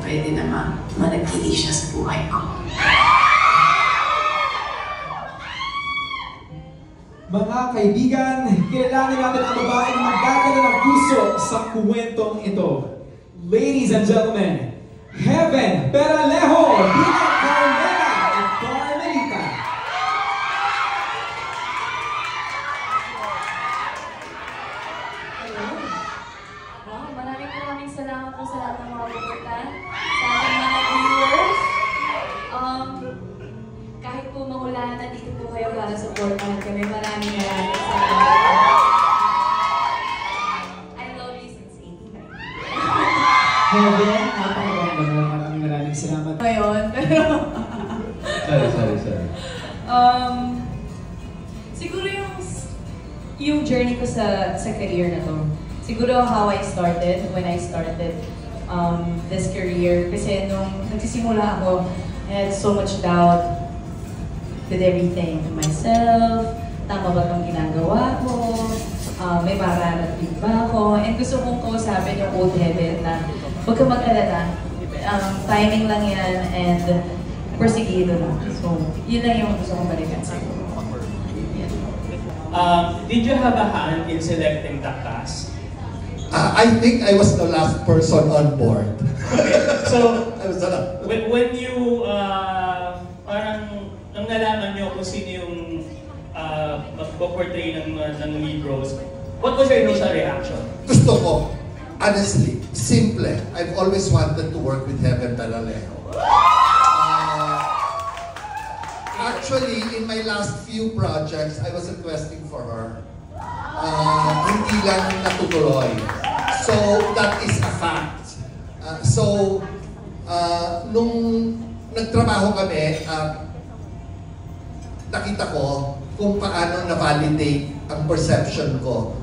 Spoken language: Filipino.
pwede na manatili siya sa buhay ko. Mga kaibigan, kailangan natin ang babaeng magdadala ng puso sa kwentong ito. Ladies and gentlemen, Heaven Peralejo bilang Carmela at Carmelita. Hello. Wow, maraming salamat po sa lahat ng mga pupunta, sa ating mga viewers. Kahit po maulan, nandito po kayo para supportahan kami. Maraming salamat. I love you since 89. Heaven, napakaganda mo. Maraming salamat. Ngayon, pero... Sorry. Siguro yung journey ko sa career na to. Siguro how I started, when I started this career. Kasi nung nagsisimula ako, I had so much doubt with everything. Myself, tama ba itong ginagawa ko? May mararating ba ako? And gusto kong kausapin yung old Heaven na huwag kang mag-alala. Timing lang yan and porsigido lang. So, yun lang yung gusto kong balikan sa'yo. Did you have a hand in selecting the cast? I think I was the last person on board. Okay. So, I was the last. when you parang nang nalaman nyo kung sino yung magpo-portray ng lead roles, what was your initial reaction? Gusto ko, honestly, simple. I've always wanted to work with Heaven Peralejo. Actually, in my last few projects, I was requesting for her. Hindi lang natutuloy. So, that is a fact. Nung nagtrabaho kami, nakita ko kung paano na-validate ang perception ko